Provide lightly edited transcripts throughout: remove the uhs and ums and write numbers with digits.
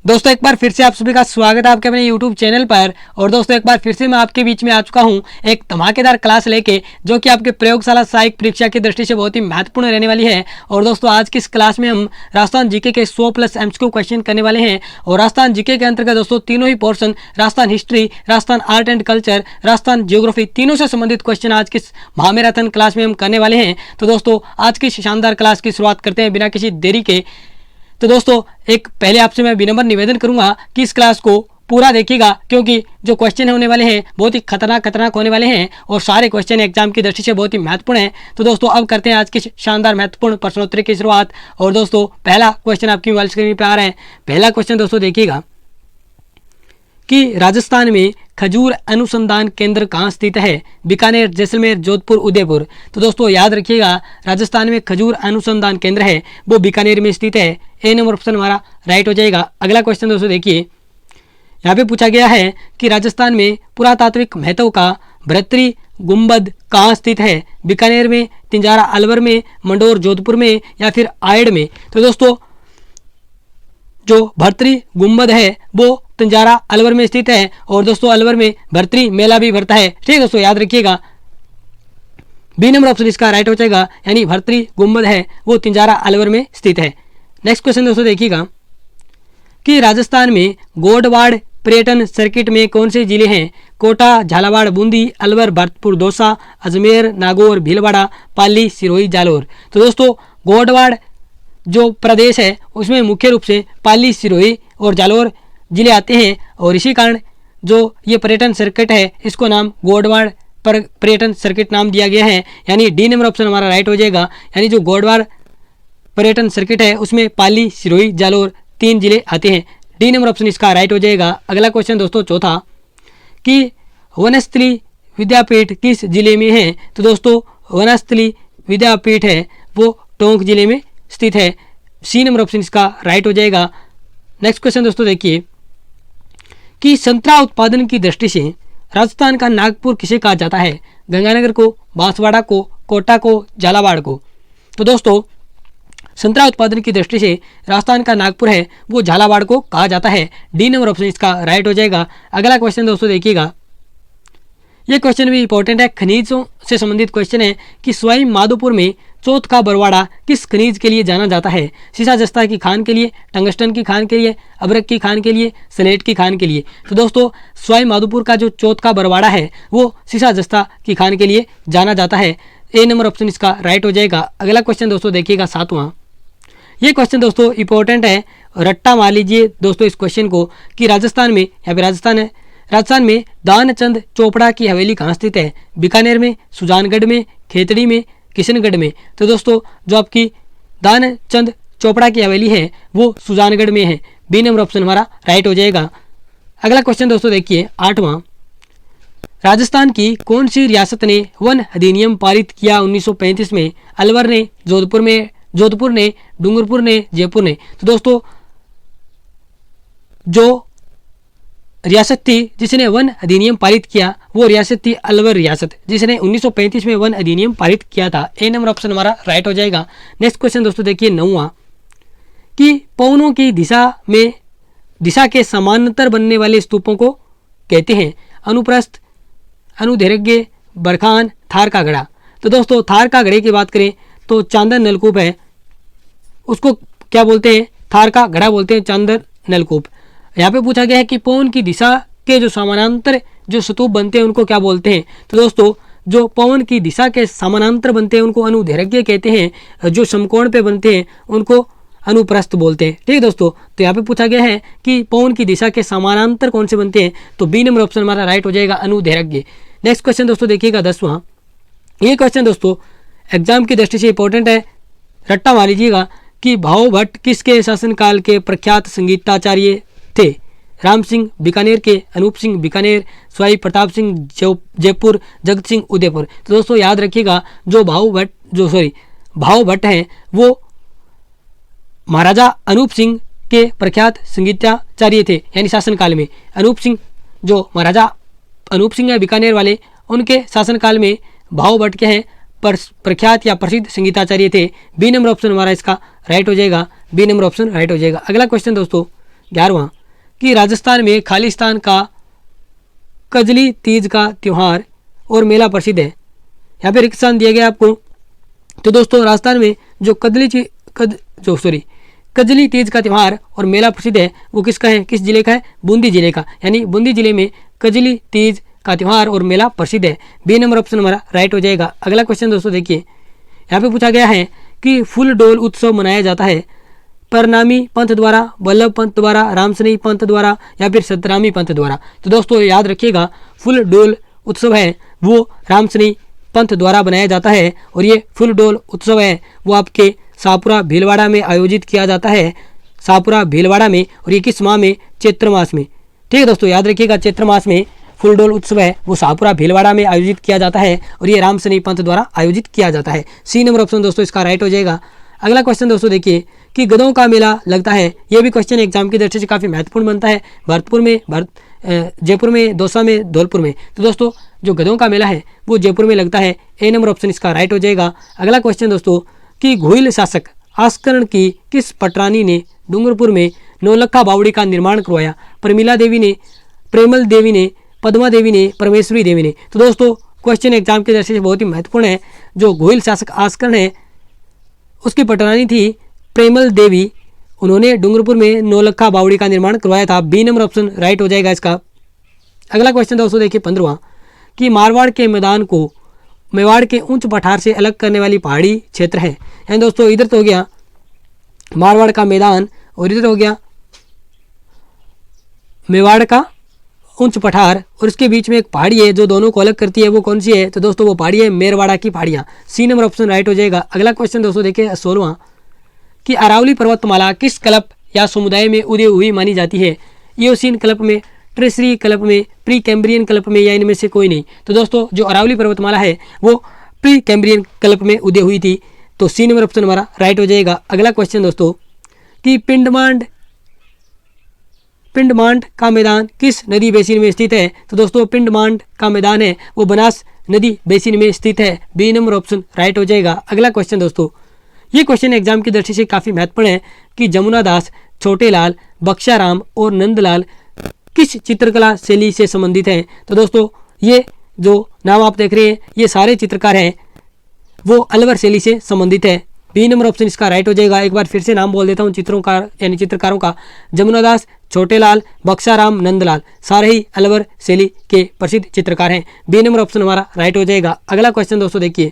दोस्तों एक बार फिर से आप सभी का स्वागत है आपके अपने YouTube चैनल पर। और दोस्तों एक बार फिर से मैं आपके बीच में आ चुका हूं एक धमाकेदार क्लास लेके, जो कि आपके प्रयोगशाला सहायक परीक्षा की दृष्टि से बहुत ही महत्वपूर्ण रहने वाली है। और दोस्तों आज की इस क्लास में हम राजस्थान जीके के 100+ MCQ क्वेश्चन करने वाले हैं। और राजस्थान जीके के अंतर्गत दोस्तों तीनों ही portion, Rajasthan history, Rajasthan art and culture, Rajasthan geography, तीनों से संबंधित क्वेश्चन आज की इस महामैराथन क्लास में हम करने वाले हैं। तो दोस्तों आज की शानदार क्लास की शुरुआत करते हैं बिना किसी देरी के। तो दोस्तों एक पहले आपसे मैं विनम्र निवेदन करूंगा कि इस क्लास को पूरा देखिएगा, क्योंकि जो क्वेश्चन होने वाले हैं बहुत ही खतरनाक होने वाले हैं और सारे क्वेश्चन एग्जाम की दृष्टि से बहुत ही महत्वपूर्ण हैं। तो दोस्तों अब करते हैं आज की शानदार महत्वपूर्ण प्रश्नोत्तरी की शुरुआत। और दोस्तों पहला क्वेश्चन आपकी मोबाइल स्क्रीन पर आ रहा है। पहला क्वेश्चन दोस्तों देखिएगा कि राजस्थान में खजूर अनुसंधान केंद्र कहाँ स्थित है? बीकानेर, जैसलमेर, जोधपुर, उदयपुर। तो दोस्तों याद रखिएगा, राजस्थान में खजूर अनुसंधान केंद्र है वो बीकानेर में स्थित है। ए नंबर ऑप्शन हमारा राइट हो जाएगा। अगला क्वेश्चन दोस्तों देखिए, यहाँ पे पूछा गया है कि राजस्थान में पुरातात्विक महत्व का भर्तरी गुंबद कहाँ स्थित है? बीकानेर में, तिंजारा अलवर में, मंडोर जोधपुर में या फिर आयड में। तो दोस्तों जो भर्तरी गुंबद है वो तिंजारा अलवर में स्थित है। और दोस्तों अलवर में भर्तरी मेला भी भरता है। ठीक है दोस्तों, याद रखिएगा बी नंबर ऑप्शन इसका राइट हो जाएगा, यानी भर्तरी गुंबद है वो तिंजारा अलवर में स्थित है। नेक्स्ट क्वेश्चन दोस्तों देखिएगा कि राजस्थान में गोडवाड़ पर्यटन सर्किट में कौन से जिले हैं? कोटा, झालावाड़, बूंदी, अलवर, भरतपुर, दौसा, अजमेर, नागौर, भीलवाड़ा, पाली, सिरोही, जालोर। तो दोस्तों गोडवाड़ जो प्रदेश है उसमें मुख्य रूप से पाली, सिरोही और जालोर जिले आते हैं। और इसी कारण जो ये पर्यटन सर्किट है इसको नाम गोडवाड़ पर्यटन सर्किट नाम दिया गया है, यानी डी नंबर ऑप्शन हमारा राइट हो जाएगा। यानी जो गोडवाड़ पर्यटन सर्किट है उसमें पाली, सिरोही, जालोर 3 जिले आते हैं। डी नंबर ऑप्शन इसका राइट हो जाएगा। अगला क्वेश्चन दोस्तों चौथा कि वनस्थली विद्यापीठ किस जिले में है? तो दोस्तों वनस्थली विद्यापीठ है वो टोंक जिले में स्थित है। सी नंबर ऑप्शन इसका राइट हो जाएगा। नेक्स्ट क्वेश्चन दोस्तों देखिए कि संतरा उत्पादन की दृष्टि से राजस्थान का नागपुर किसे कहा जाता है? गंगानगर को, बांसवाड़ा को, कोटा को, झालावाड़ को। तो दोस्तों संतरा उत्पादन की दृष्टि से राजस्थान का नागपुर है वो झालावाड़ को कहा जाता है। डी नंबर ऑप्शन इसका राइट हो जाएगा। अगला क्वेश्चन दोस्तों देखिएगा, ये क्वेश्चन भी इंपॉर्टेंट है, खनिजों से संबंधित क्वेश्चन है कि सवाई माधोपुर में चौथ का बरवाड़ा किस खनिज के लिए जाना जाता है? सीसा जस्ता की खान के लिए, टंगस्टन की खान के लिए, अबरक की खान के लिए, सलेट की खान के लिए। तो दोस्तों सवाई माधोपुर का जो चौथ का बरवाड़ा है वो सीसा जस्ता की खान के लिए जाना जाता है। ए नंबर ऑप्शन इसका राइट हो जाएगा। अगला क्वेश्चन दोस्तों देखिएगा सातवां, ये क्वेश्चन दोस्तों इंपॉर्टेंट है, रट्टा मार लीजिए दोस्तों इस क्वेश्चन को कि राजस्थान में, यहाँ पे राजस्थान है, राजस्थान में दानचंद चोपड़ा की हवेली कहाँ स्थित है? बीकानेर में, सुजानगढ़ में, खेतड़ी में, किशनगढ़ में। तो दोस्तों जो आपकी दानचंद चोपड़ा की हवेली है वो सुजानगढ़ में है। बी नंबर ऑप्शन हमारा राइट हो जाएगा। अगला क्वेश्चन दोस्तों देखिए आठवां, राजस्थान की कौन सी रियासत ने वन अधिनियम पारित किया 1935 में? अलवर ने, जोधपुर ने, डूंगरपुर ने, जयपुर ने। तो दोस्तों जो रियासत थी जिसने वन अधिनियम पारित किया वो रियासत थी अलवर रियासत, जिसने 1935 में वन अधिनियम पारित किया था। ए नंबर ऑप्शन हमारा राइट हो जाएगा। नेक्स्ट क्वेश्चन दोस्तों देखिए नौवां कि पवनों की दिशा के समानांतर बनने वाले स्तूपों को कहते हैं? अनुप्रस्थ, अनुदैर्घ्य, बरखान, थार का घड़ा। तो दोस्तों थार का घड़े की बात करें तो चांदर नलकूप है, उसको क्या बोलते हैं? थार का घड़ा बोलते हैं, चांदर नलकूप। यहाँ पे पूछा गया है कि पवन की दिशा के जो समानांतर जो स्तूप बनते हैं उनको क्या बोलते हैं? तो दोस्तों जो पवन की दिशा के समानांतर बनते हैं उनको अनुदैर्घ्य कहते हैं, जो समकोण पे बनते हैं उनको अनुप्रस्थ बोलते हैं। ठीक है दोस्तों, तो यहाँ पे पूछा गया है कि पवन की दिशा के समानांतर कौन से बनते हैं? तो बी नंबर ऑप्शन हमारा राइट हो जाएगा, अनुदैर्घ्य। नेक्स्ट क्वेश्चन दोस्तों देखिएगा 10वां, ये क्वेश्चन दोस्तों एग्जाम की दृष्टि से इंपॉर्टेंट है, रट्टा मार लीजिएगा कि भाव भट्ट किसके शासनकाल के प्रख्यात संगीताचार्य थे? राम सिंह बीकानेर के, अनूप सिंह बीकानेर, स्वाई प्रताप सिंह जयपुर, जगत सिंह उदयपुर। तो दोस्तों याद रखिएगा जो भाव भट्ट हैं वो महाराजा अनूप सिंह के प्रख्यात संगीताचार्य थे, यानी शासनकाल में। अनूप सिंह जो महाराजा अनूप सिंह है बीकानेर वाले, उनके शासनकाल में भाव भट्ट के हैं प्रख्यात या प्रसिद्ध संगीताचार्य थे। बी नंबर ऑप्शन हमारा इसका राइट हो जाएगा। बी नंबर ऑप्शन राइट हो जाएगा। अगला क्वेश्चन दोस्तों 11वां कि राजस्थान में खालिस्तान का कजली तीज का त्यौहार और मेला प्रसिद्ध है। यहाँ पे रिक्त स्थान दिया गया आपको। तो दोस्तों राजस्थान में जो कजली तीज का त्यौहार और मेला प्रसिद्ध है वो किसका है, किस जिले का है, बूंदी जिले का। यानी बूंदी जिले में कजली तीज का त्यौहार और मेला प्रसिद्ध है। बी नंबर ऑप्शन हमारा राइट हो जाएगा। अगला क्वेश्चन दोस्तों देखिए, यहाँ पे पूछा गया है कि फुल डोल उत्सव मनाया जाता है परनामी पंथ द्वारा, वल्लभ पंथ द्वारा, रामसनेही पंथ द्वारा या फिर सतरामी पंथ द्वारा। तो दोस्तों याद रखिएगा फुल डोल उत्सव है वो रामसनेही पंथ द्वारा बनाया जाता है और ये फुल डोल उत्सव है वो आपके शाहपुरा भीलवाड़ा में आयोजित किया जाता है, शाहपुरा भीलवाड़ा में। और ये किस माह में, चैत्र मास में। ठीक है दोस्तों याद रखिएगा चैत्र मास में फुल डोल उत्सव है वो शाहपुरा भीलवाड़ा में आयोजित किया जाता है और ये रामसनेही पंथ द्वारा आयोजित किया जाता है। सी नंबर ऑप्शन दोस्तों इसका राइट हो जाएगा। अगला क्वेश्चन दोस्तों देखिए कि गधों का मेला लगता है। ये भी क्वेश्चन एग्जाम की दृष्टि से काफ़ी महत्वपूर्ण बनता है। भरतपुर में, जयपुर में, दौसा में, धौलपुर में। तो दोस्तों जो गधों का मेला है वो जयपुर में लगता है। ए नंबर ऑप्शन इसका राइट हो जाएगा। अगला क्वेश्चन दोस्तों कि घोइल शासक आस्करण की किस पटरानी ने डूंगरपुर में नौलखा बावड़ी का निर्माण करवाया? प्रमिला देवी ने, प्रेमल देवी ने, पद्मा देवी ने, परमेश्वरी देवी ने। तो दोस्तों क्वेश्चन एग्जाम की दृष्टि से बहुत ही महत्वपूर्ण है। जो घोइल शासक आस्करण है उसकी पटरानी थी प्रेमल देवी। उन्होंने डूंगरपुर में नौलखा बावड़ी का निर्माण करवाया था। बी नंबर ऑप्शन राइट हो जाएगा इसका। अगला क्वेश्चन दोस्तों देखिए 15वां कि मारवाड़ के मैदान को मेवाड़ के ऊंच पठार से अलग करने वाली पहाड़ी क्षेत्र है। यानी दोस्तों इधर तो हो गया मारवाड़ का मैदान और इधर हो गया मेवाड़ का ऊंच पठार और इसके बीच में एक पहाड़ी है जो दोनों को अलग करती है। वो कौन सी है? तो दोस्तों वो पहाड़ी है मेरवाड़ा की पहाड़ियाँ। सी नंबर ऑप्शन राइट हो जाएगा। अगला क्वेश्चन दोस्तों देखिए 16वां कि अरावली पर्वतमाला किस क्लब या समुदाय में उदय हुई मानी जाती है? ईओसीन क्लब में, ट्रेसरी क्लब में, प्री कैम्ब्रियन क्लब में या इनमें से कोई नहीं। तो दोस्तों जो अरावली पर्वतमाला है वो प्री कैम्ब्रियन क्लब में उदय हुई थी। तो सी नंबर ऑप्शन हमारा राइट हो जाएगा। अगला क्वेश्चन दोस्तों कि पिंडमांड का मैदान किस नदी बेसिन में स्थित है? तो दोस्तों पिंडमांड का मैदान है वो बनास नदी बेसिन में स्थित है। बी नंबर ऑप्शन राइट हो जाएगा। अगला क्वेश्चन दोस्तों, ये क्वेश्चन एग्जाम की दृष्टि से काफ़ी महत्वपूर्ण है कि जमुना दास, छोटेलाल, बख्शाराम और नंदलाल किस चित्रकला शैली से संबंधित हैं? तो दोस्तों ये जो नाम आप देख रहे हैं ये सारे चित्रकार हैं वो अलवर शैली से संबंधित है। बी नंबर ऑप्शन इसका राइट हो जाएगा। एक बार फिर से नाम बोल देता हूँ चित्रकार यानी चित्रकारों का। जमुनादास, छोटेलाल, बख्शाराम, नंदलाल सारे ही अलवर शैली के प्रसिद्ध चित्रकार हैं। बी नंबर ऑप्शन हमारा राइट हो जाएगा। अगला क्वेश्चन दोस्तों देखिए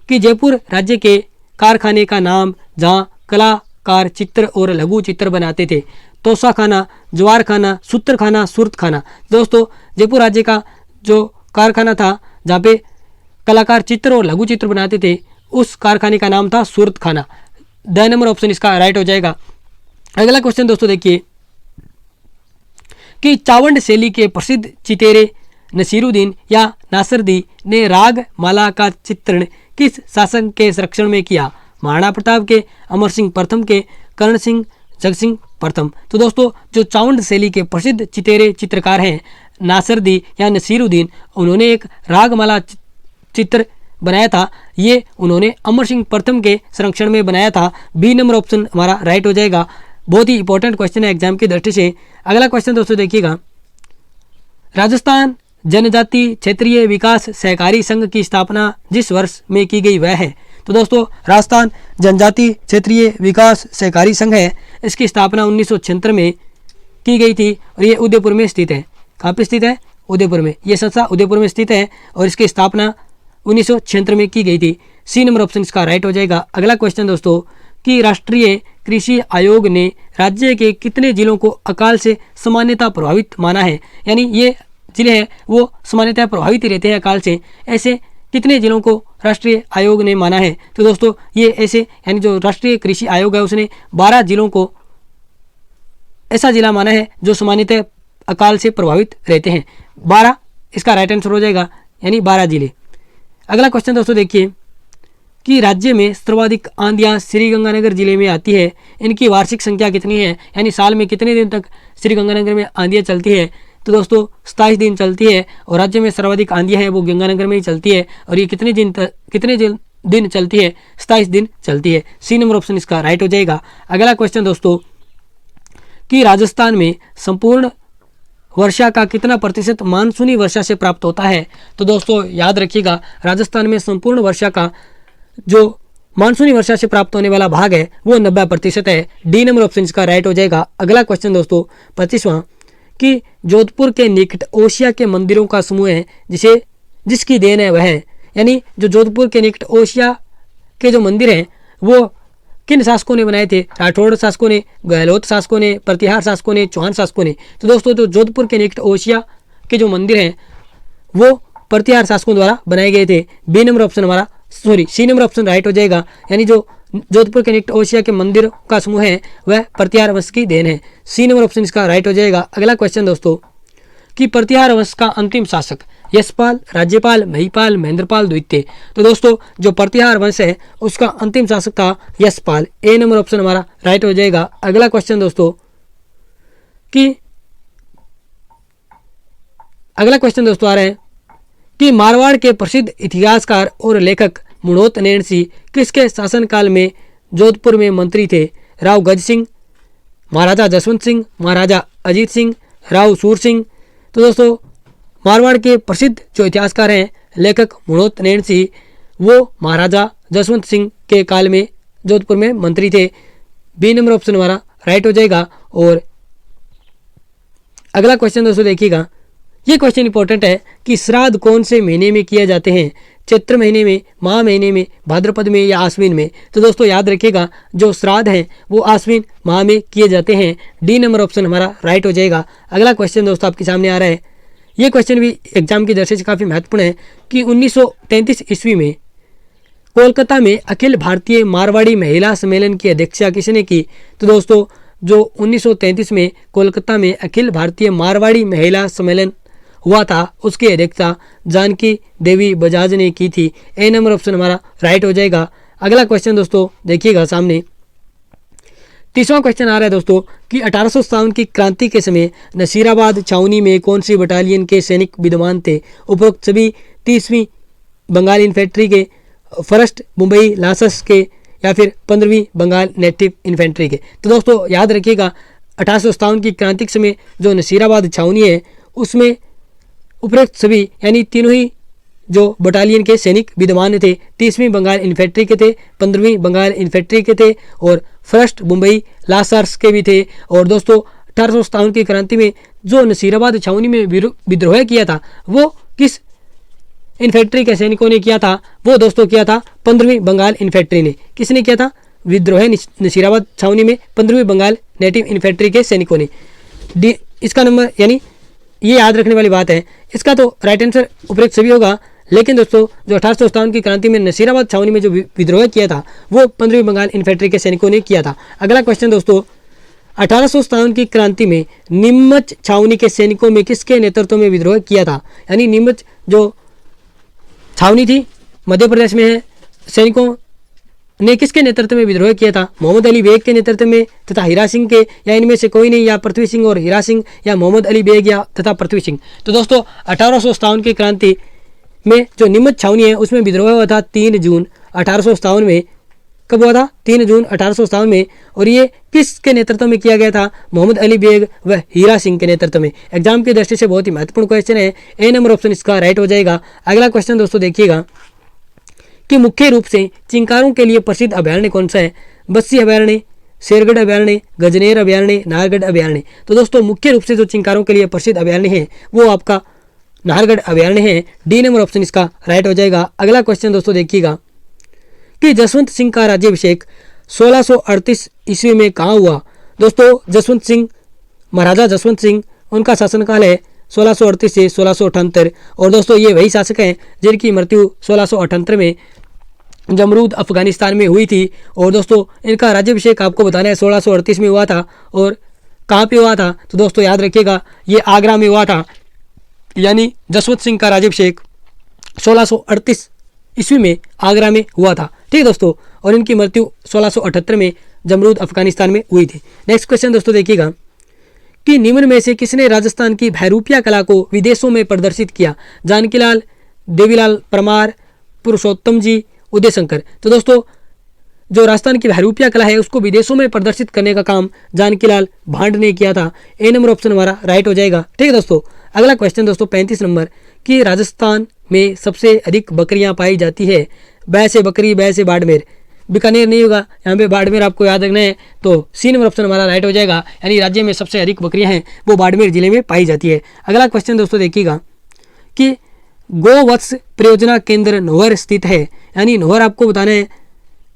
कि जयपुर राज्य के कारखाने का नाम जहाँ कलाकार चित्र और लघु चित्र बनाते थे? तोसा खाना, जवार खाना, सूत्र खाना, सुरत खाना। दोस्तों जयपुर राज्य का जो कारखाना था जहाँ पे कलाकार चित्र और लघु चित्र बनाते थे उस कारखाने का नाम था सूरत खाना। द नंबर ऑप्शन इसका राइट हो जाएगा। अगला क्वेश्चन दोस्तों देखिए कि चावंड शैली के प्रसिद्ध चितेरे नसीरुद्दीन या नासिरुद्दीन ने राग माला का चित्रण किस शासक के संरक्षण में किया? महाराणा प्रताप के, अमर सिंह प्रथम के, कर्ण सिंह, जगसिंह प्रथम। तो दोस्तों जो चावंड शैली के प्रसिद्ध चितेरे चित्रकार हैं नासिरुद्दीन या नसीरुद्दीन, उन्होंने एक रागमाला चित्र बनाया था। ये उन्होंने अमर सिंह प्रथम के संरक्षण में बनाया था। बी नंबर ऑप्शन हमारा राइट हो जाएगा। बहुत ही इंपॉर्टेंट क्वेश्चन है एग्जाम की दृष्टि से। अगला क्वेश्चन दोस्तों देखिएगा, राजस्थान जनजाति क्षेत्रीय विकास सहकारी संघ की स्थापना जिस वर्ष में की गई वह है? तो दोस्तों राजस्थान जनजाति क्षेत्रीय विकास सहकारी संघ है, इसकी स्थापना 1976 में की गई थी और ये उदयपुर में स्थित है। कहाँ पे स्थित है? उदयपुर में। ये संस्था उदयपुर में स्थित है और इसकी स्थापना 1976 में की गई थी। सी नंबर ऑप्शन इसका राइट हो जाएगा। अगला क्वेश्चन दोस्तों कि राष्ट्रीय कृषि आयोग ने राज्य के कितने जिलों को अकाल से सामान्यतः प्रभावित माना है? यानी ये जिले हैं वो सामान्यतः प्रभावित ही रहते हैं अकाल से। ऐसे कितने जिलों को राष्ट्रीय आयोग ने माना है? तो दोस्तों ये ऐसे यानी जो राष्ट्रीय कृषि आयोग है उसने 12 जिलों को ऐसा जिला माना है जो सामान्यतः अकाल से प्रभावित रहते हैं। 12 इसका राइट आंसर हो जाएगा, यानी 12 जिले। अगला क्वेश्चन दोस्तों देखिए कि राज्य में सर्वाधिक आंधियाँ श्रीगंगानगर जिले में आती है, इनकी वार्षिक संख्या कितनी है? यानी साल में कितने दिन तक श्रीगंगानगर में आंधियाँ चलती है? तो दोस्तों 27 दिन चलती है और राज्य में सर्वाधिक आंधियाँ हैं वो गंगानगर में ही चलती है। और ये कितने दिन चलती है? 27 दिन चलती है। सी नंबर ऑप्शन इसका राइट हो जाएगा। अगला क्वेश्चन दोस्तों कि राजस्थान में संपूर्ण वर्षा का कितना प्रतिशत मानसूनी वर्षा से प्राप्त होता है? तो दोस्तों याद रखिएगा, राजस्थान में संपूर्ण वर्षा का जो मानसूनी वर्षा से प्राप्त होने वाला भाग है वो 90% है। डी नंबर ऑप्शन इसका राइट हो जाएगा। अगला क्वेश्चन दोस्तों 25वां, कि जोधपुर के निकट ओशिया के मंदिरों का समूह है जिसकी देन है वह है, यानी जो जोधपुर के निकट ओशिया के जो मंदिर हैं वो किन शासकों ने बनाए थे? राठौड़ शासकों ने, गहलोत शासकों ने, प्रतिहार शासकों ने, चौहान शासकों ने। तो दोस्तों जो जोधपुर के निकट ओशिया के जो मंदिर हैं वो प्रतिहार शासकों द्वारा बनाए गए थे। सी नंबर ऑप्शन राइट हो जाएगा, यानी जो जोधपुर के निकट ओशिया के मंदिर का समूह है वह प्रतिहार वंश की देन है। सी नंबर ऑप्शन इसका राइट हो जाएगा। अगला क्वेश्चन दोस्तों, कि प्रतिहार वंश का अंतिम शासक यशपाल, राज्यपाल, महिपाल, महेंद्रपाल द्वितीय। तो दोस्तों जो प्रतिहार वंश है उसका अंतिम शासक था यशपाल। ए नंबर ऑप्शन हमारा राइट हो जाएगा। अगला क्वेश्चन दोस्तों, आ रहा है कि मारवाड़ के प्रसिद्ध इतिहासकार और लेखक मुणोत नैणसी किसके शासनकाल में जोधपुर में मंत्री थे? राव गज सिंह, महाराजा जसवंत सिंह, महाराजा अजीत सिंह, राव सूर सिंह। तो दोस्तों मारवाड़ के प्रसिद्ध जो इतिहासकार हैं लेखक मुणोत नैणसी वो महाराजा जसवंत सिंह के काल में जोधपुर में मंत्री थे। बी नंबर ऑप्शन हमारा राइट हो जाएगा। और अगला क्वेश्चन दोस्तों देखिएगा, ये क्वेश्चन इंपॉर्टेंट है कि श्राद्ध कौन से महीने में किए जाते हैं? चैत्र महीने में, माह महीने में, भाद्रपद में या आश्विन में? तो दोस्तों याद रखिएगा जो श्राद्ध हैं वो आश्विन माह में किए जाते हैं। डी नंबर ऑप्शन हमारा राइट हो जाएगा। अगला क्वेश्चन दोस्तों आपके सामने आ रहा है, ये क्वेश्चन भी एग्जाम की दृष्टि से काफ़ी महत्वपूर्ण है कि 1933 ईस्वी में कोलकाता में अखिल भारतीय मारवाड़ी महिला सम्मेलन की अध्यक्षता किसने की? तो दोस्तों जो 1933 में कोलकाता में अखिल भारतीय मारवाड़ी महिला सम्मेलन हुआ था उसकी अध्यक्षता जानकी देवी बजाज ने की थी। ए नंबर ऑप्शन हमारा राइट हो जाएगा। अगला क्वेश्चन दोस्तों देखिएगा सामने, 30वां क्वेश्चन आ रहा है दोस्तों कि 1857 की क्रांति के समय नसीराबाद छावनी में कौन सी बटालियन के सैनिक विद्यमान थे? उपरोक्त सभी 30वीं बंगाल इन्फेंट्री के, फर्स्ट मुंबई लासस के या फिर 15वीं बंगाल नेटिव इन्फेंट्री के? तो दोस्तों याद रखिएगा 1857 की क्रांति के समय जो नसीराबाद छावनी है उसमें उपरोक्त सभी यानी तीनों ही जो बटालियन के सैनिक विद्यमान थे। 30वीं बंगाल इन्फेंट्री के थे, 15वीं बंगाल इन्फेंट्री के थे और फर्स्ट मुंबई लासर्स के भी थे। और दोस्तों 1857 की क्रांति में जो नसीराबाद छावनी में विद्रोह किया था वो किस इन्फेंट्री के सैनिकों ने किया था? वो दोस्तों किया था 15वीं बंगाल इन्फेंट्री ने। किसने किया था विद्रोह नसीराबाद छावनी में? 15वीं बंगाल नेटिव इन्फेंट्री के सैनिकों ने। डी इसका नंबर, यानी ये याद रखने वाली बात है। इसका तो राइट आंसर उपरोक्त सभी होगा, लेकिन दोस्तों जो 1857 की क्रांति में नसीराबाद छावनी में जो विद्रोह किया था वो 15वीं बंगाल इन्फेंट्री के सैनिकों ने किया था। अगला क्वेश्चन दोस्तों, 1857 की क्रांति में नीमच छावनी के सैनिकों में किसके नेतृत्व में विद्रोह किया था? यानी नीमच जो छावनी थी मध्य प्रदेश में है, सैनिकों ने किसके नेतृत्व में विद्रोह किया था? मोहम्मद अली बेग के नेतृत्व में तथा हीरा सिंह के, या इनमें से कोई नहीं, या पृथ्वी सिंह और हीरा सिंह, या मोहम्मद अली बेग या तथा पृथ्वी सिंह? तो दोस्तों 1857 की क्रांति में जो नीमच छावनी है उसमें विद्रोह हुआ था 3 जून 1857 में। कब हुआ था? 3 जून 1857 में। और ये किसके नेतृत्व में किया गया था? मोहम्मद अली बेग व हीरा सिंह के नेतृत्व में। एग्जाम की दृष्टि से बहुत ही महत्वपूर्ण क्वेश्चन है। ए नंबर ऑप्शन इसका राइट हो जाएगा। अगला क्वेश्चन दोस्तों देखिएगा कि मुख्य रूप से चिंकारों के लिए प्रसिद्ध अभयारण्य कौन सा है? बस्सी अभयारण्य, शेरगढ़ अभयारण्य, गजनेर अभयारण्य, नाहरगढ़ अभयारण्य? तो दोस्तों मुख्य रूप से जो चिंकारों के लिए प्रसिद्ध अभयारण्य है वो आपका नाहरगढ़ अभयारण्य है। डी नंबर ऑप्शन इसका राइट हो जाएगा। अगला क्वेश्चन दोस्तों देखिएगा कि जसवंत सिंह का राज्याभिषेक 1638 ईस्वी में कहाँ हुआ? दोस्तों जसवंत सिंह, महाराजा जसवंत सिंह, उनका शासनकाल है 1638 से 1678। और दोस्तों ये वही शासक हैं जिनकी मृत्यु 1678 में जमरूद अफगानिस्तान में हुई थी। और दोस्तों इनका राज्याभिषेक आपको बताना है 1638 में हुआ था। और कहाँ पे हुआ था? तो दोस्तों याद रखिएगा ये आगरा में हुआ था। यानी जसवंत सिंह का राज्याभिषेक 1638 ईस्वी में आगरा में हुआ था। ठीक है दोस्तों, और इनकी मृत्यु 1678 में जमरूद अफगानिस्तान में हुई थी। नेक्स्ट क्वेश्चन दोस्तों देखिएगा कि निम्न में से किसने राजस्थान की भैरूपिया कला को विदेशों में प्रदर्शित किया? जानकीलाल, देवीलाल परमार, पुरुषोत्तम जी, उदय शंकर? तो दोस्तों जो राजस्थान की बहरूपिया कला है उसको विदेशों में प्रदर्शित करने का काम जानकीलाल भांड ने किया था। ए नंबर ऑप्शन हमारा राइट हो जाएगा। ठीक है दोस्तों, अगला क्वेश्चन दोस्तों 35 नंबर कि राजस्थान में सबसे अधिक बकरियां पाई जाती है। बै से बकरी, बै से बाड़मेर, बीकानेर नहीं होगा, यहाँ पे बाड़मेर आपको याद रखना है, तो सी नंबर ऑप्शन हमारा राइट हो जाएगा। यानी राज्य में सबसे अधिक बकरियां हैं वो बाड़मेर जिले में पाई जाती है। अगला क्वेश्चन दोस्तों देखिएगा कि गोवत्स परियोजना केंद्र नोहर स्थित है। यानी नोहर आपको बताना है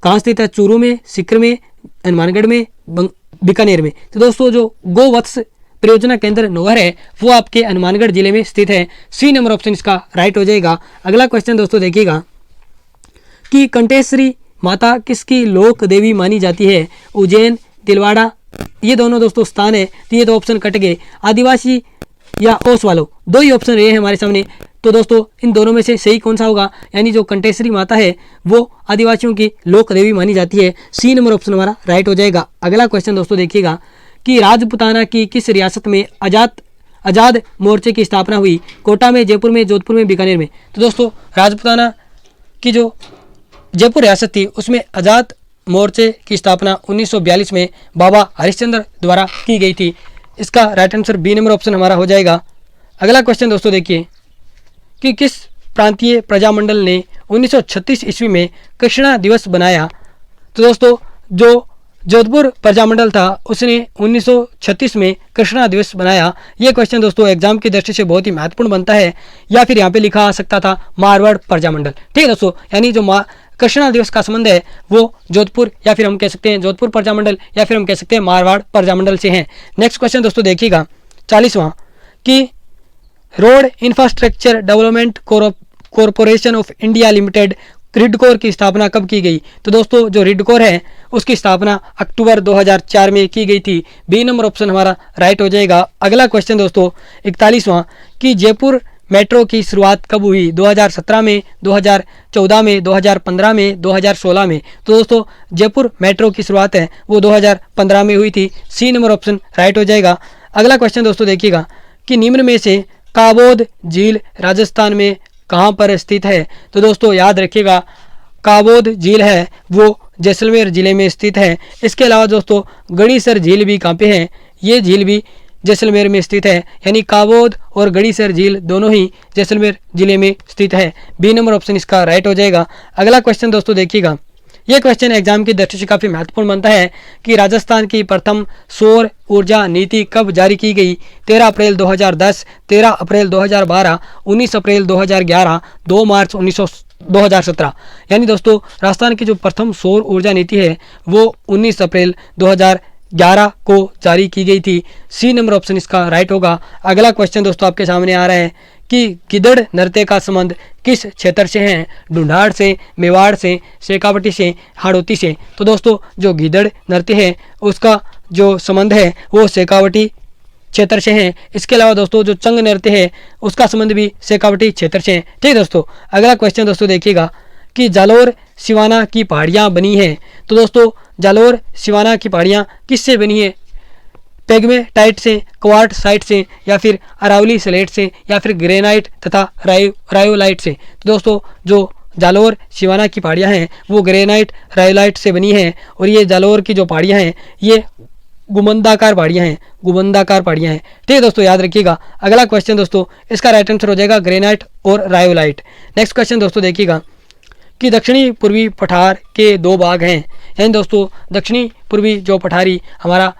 कहाँ स्थित है, चूरू में, सीकर में, हनुमानगढ़ में, बीकानेर में। तो दोस्तों जो गोवत्स परियोजना केंद्र नोहर है वो आपके हनुमानगढ़ जिले में स्थित है। सी नंबर ऑप्शन इसका राइट हो जाएगा। अगला क्वेश्चन दोस्तों देखिएगा कि कंटेश्वरी माता किसकी लोक देवी मानी जाती है। उज्जैन, तिलवाड़ा, ये दोनों दोस्तों स्थान है, तो ये दो ऑप्शन कट गए। आदिवासी या ओसवालो, दो ही ऑप्शन रहे हैं हमारे सामने। तो दोस्तों इन दोनों में से सही कौन सा होगा, यानी जो कंटेश्वरी माता है वो आदिवासियों की लोक देवी मानी जाती है। सी नंबर ऑप्शन हमारा राइट हो जाएगा। अगला क्वेश्चन दोस्तों देखिएगा कि राजपुताना की किस रियासत में आजाद मोर्चे की स्थापना हुई। कोटा में, जयपुर में, जोधपुर में, बीकानेर में। तो दोस्तों राजपुताना की जो जयपुर रियासत थी उसमें आजाद मोर्चे की स्थापना 1942 में बाबा हरिश्चंद्र द्वारा की गई थी। इसका right answer B number option हमारा हो जाएगा। अगला क्वेश्चन दोस्तों देखिए कि किस प्रांतीय प्रजामंडल ने 1936 ईस्वी में कृष्णा दिवस बनाया। तो दोस्तों जो जोधपुर प्रजामंडल था उसने 1936 में कृष्णा दिवस बनाया। ये क्वेश्चन दोस्तों एग्जाम की दृष्टि से बहुत ही महत्वपूर्ण बनता है, या फिर यहाँ पे लिखा आ सकता था मारवाड़ प्रजामंडल। ठीक है दोस्तों, यानी जो कृष्णा दिवस का संबंध है वो जोधपुर या फिर हम कह सकते हैं जोधपुर प्रजामंडल या फिर हम कह सकते हैं मारवाड़ प्रजामंडल से हैं। नेक्स्ट क्वेश्चन दोस्तों देखिएगा 40वां कि road infrastructure development corporation of India limited RIDCOR की स्थापना कब की गई। तो दोस्तों जो रिडकोर है उसकी स्थापना अक्टूबर 2004 में की गई थी। बी नंबर ऑप्शन हमारा राइट हो जाएगा। अगला क्वेश्चन दोस्तों 41वां कि जयपुर मेट्रो की शुरुआत कब हुई। 2017 में, 2014 में, 2015 में, 2016 में। तो दोस्तों जयपुर मेट्रो की शुरुआत है वो 2015 में हुई थी। सी नंबर ऑप्शन राइट हो जाएगा। अगला क्वेश्चन दोस्तों देखिएगा कि निम्न में से काबोद झील राजस्थान में कहाँ पर स्थित है। तो दोस्तों याद रखिएगा काबोद झील है वो जैसलमेर जिले में स्थित है। इसके अलावा दोस्तों गड़ीसर झील भी कहाँ पे है, ये झील भी जैसलमेर में स्थित है। यानी काबोद और गड़ीसर झील दोनों ही जैसलमेर जिले में स्थित है। बी नंबर ऑप्शन इसका राइट हो जाएगा। अगला क्वेश्चन दोस्तों देखिएगा, ये क्वेश्चन एग्जाम की दृष्टि से काफ़ी महत्वपूर्ण बनता है कि राजस्थान की प्रथम सौर ऊर्जा नीति कब जारी की गई। 13 अप्रैल 2010, 13 अप्रैल 2012, 19 अप्रैल 2011, 2 मार्च 2017। यानी दोस्तों राजस्थान की जो प्रथम सौर ऊर्जा नीति है वो 19 अप्रैल 2011 को जारी की गई थी। सी नंबर ऑप्शन इसका राइट होगा। अगला क्वेश्चन दोस्तों आपके सामने आ रहा है कि गिदड़ नृत्य का संबंध किस क्षेत्र से है। ढूंढाड़ से, मेवाड़ से, शेखावटी से, हाड़ौती से। तो दोस्तों जो गिदड़ नृत्य है उसका जो संबंध है वो शेखावटी क्षेत्र से है। इसके अलावा दोस्तों जो चंग नृत्य है उसका संबंध भी शेखावटी क्षेत्र से है। ठीक है दोस्तों, अगला क्वेश्चन दोस्तों देखिएगा कि जालोर सिवाना की पहाड़ियाँ बनी हैं। तो दोस्तों जालोर सिवाना की पहाड़ियाँ किससे बनी है। पेग्मेटाइट से, क्वार्टसाइट से, या फिर अरावली सलेट से, या फिर ग्रेनाइट तथा रायोलाइट से। तो दोस्तों जो जालोर सिवाना की पहाड़ियाँ हैं वो ग्रेनाइट रायोलाइट से बनी हैं। और ये जालोर की जो पहाड़ियाँ हैं ये गुमंदाकार पहाड़ियाँ हैं, गुमंदाकार पहाड़ियाँ हैं। ठीक है दोस्तों, याद रखिएगा। अगला क्वेश्चन दोस्तों इसका राइट आंसर हो जाएगा ग्रेनाइट और रायोलाइट। नेक्स्ट क्वेश्चन दोस्तों देखिएगा कि दक्षिणी पूर्वी पठार के दो भाग हैं। यानी दोस्तों दक्षिणी पूर्वी जो पठारी हमारा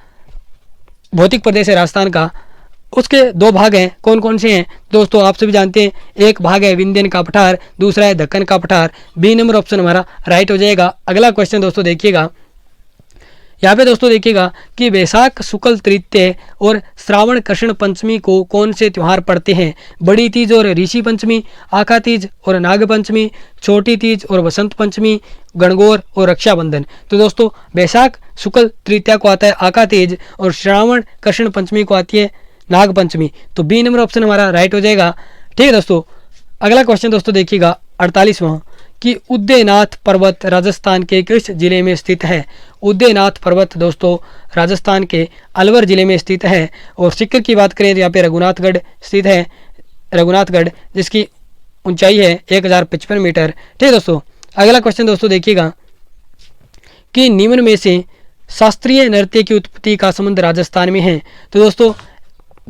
भौतिक प्रदेश है राजस्थान का, उसके दो भाग हैं। कौन कौन से हैं दोस्तों आप सभी जानते हैं। एक भाग है विंध्यन का पठार, दूसरा है दक्कन का पठार। बी नंबर ऑप्शन हमारा राइट हो जाएगा। अगला क्वेश्चन दोस्तों देखिएगा, यहाँ पे दोस्तों देखिएगा कि वैशाख शुक्ल तृतीय और श्रावण कृष्ण पंचमी को कौन से त्यौहार पड़ते हैं। बड़ी तीज और ऋषि पंचमी, आखा तीज और नाग पंचमी, छोटी तीज और वसंत पंचमी, गणगौर और रक्षाबंधन। तो दोस्तों वैशाख शुक्ल तृतीया को आता है आका तीज और श्रावण कृष्ण पंचमी को आती है नाग पंचमी। तो बी नंबर ऑप्शन हमारा राइट हो जाएगा। ठीक है दोस्तों, अगला क्वेश्चन दोस्तों देखिएगा 48वां कि उदयनाथ पर्वत राजस्थान के किस जिले में स्थित है। उदयनाथ पर्वत दोस्तों राजस्थान के अलवर जिले में स्थित है। और सीकर की बात करें तो यहाँ पे रघुनाथगढ़ स्थित है, रघुनाथगढ़, जिसकी ऊंचाई है 1055 मीटर। ठीक है दोस्तों, अगला क्वेश्चन दोस्तों देखिएगा कि निम्न में से शास्त्रीय नृत्य की उत्पत्ति का संबंध राजस्थान में है। तो दोस्तों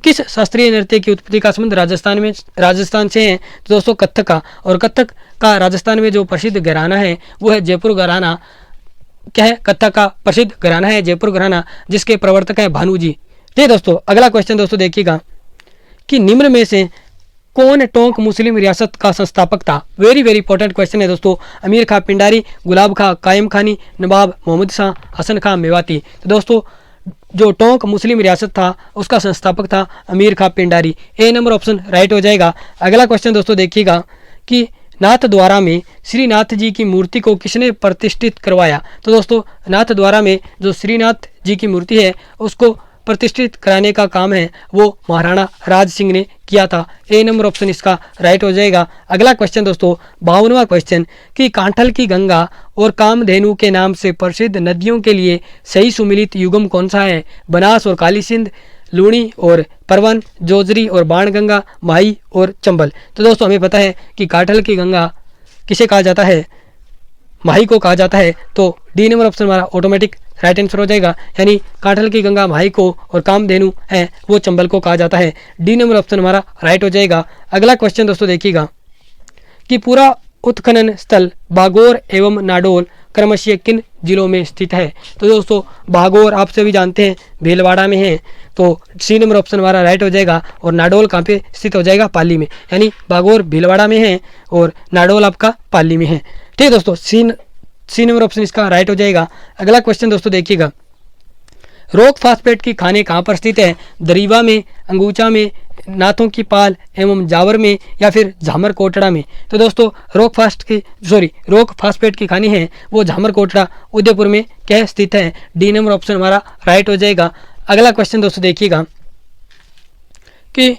किस शास्त्रीय नृत्य की उत्पत्ति का संबंध राजस्थान से है? तो दोस्तों कथक का। और कथक का राजस्थान में जो प्रसिद्ध घराना है वो है जयपुर घराना। क्या है? कथक का प्रसिद्ध घराना है जयपुर घराना, जिसके प्रवर्तक है भानु जी। ठीक दोस्तों, अगला क्वेश्चन दोस्तों देखिएगा कि निम्न में से कौन टोंक मुस्लिम रियासत का संस्थापक था? वेरी वेरी इंपॉर्टेंट क्वेश्चन है दोस्तों। अमीर खां पिंडारी, गुलाब खां कायम खानी, नवाब मोहम्मद शाह, हसन खां मेवाती। तो दोस्तों जो टोंक मुस्लिम रियासत था उसका संस्थापक था अमीर खां पिंडारी। ए नंबर ऑप्शन राइट हो जाएगा। अगला क्वेश्चन दोस्तों देखिएगा कि नाथ द्वारा में श्रीनाथ जी की मूर्ति को किसने प्रतिष्ठित करवाया? तो दोस्तों नाथ द्वारा में जो श्रीनाथ जी की मूर्ति है उसको प्रतिष्ठित कराने का काम है वो महाराणा राज सिंह ने किया था। ए नंबर ऑप्शन इसका राइट हो जाएगा। अगला क्वेश्चन दोस्तों 52वां क्वेश्चन कि कांठल की गंगा और कामधेनु के नाम से प्रसिद्ध नदियों के लिए सही सुमिलित युगम कौन सा है? बनास और काली सिंध, लूणी और परवन, जोजरी और बाणगंगा, माही और चंबल। तो दोस्तों हमें पता है कि कांठल की गंगा किसे कहा जाता है? माही को कहा जाता है। तो डी नंबर ऑप्शन हमारा ऑटोमेटिक राइट आंसर हो जाएगा, यानी कांठल की गंगा माही को और कामधेनु है वो चंबल को कहा जाता है। डी नंबर ऑप्शन हमारा राइट हो जाएगा। अगला क्वेश्चन दोस्तों देखिएगा कि पूरा उत्खनन स्थल बागोर एवं नाडोल क्रमशः किन जिलों में स्थित है? तो दोस्तों बागोर आप सभी जानते हैं भीलवाड़ा में है, तो सी नंबर ऑप्शन हमारा राइट हो जाएगा। और नाडोल कहाँ पे स्थित हो जाएगा? पाली में, यानी बागोर भीलवाड़ा में है और नाडोल आपका पाली में है। ठीक है दोस्तों, सी नंबर ऑप्शन इसका राइट हो जाएगा। अगला क्वेश्चन दोस्तों देखिएगा रॉक फास्फेट की खाने कहाँ पर स्थित है? दरीवा में, अंगूचा में, नाथों की पाल एवं जावर में या फिर झामर कोटड़ा में? तो दोस्तों रॉक फास्फेट की खानी है वो झामर कोटड़ा उदयपुर में क्या स्थित है? डी नंबर ऑप्शन हमारा राइट हो जाएगा। अगला क्वेश्चन दोस्तों देखिएगा कि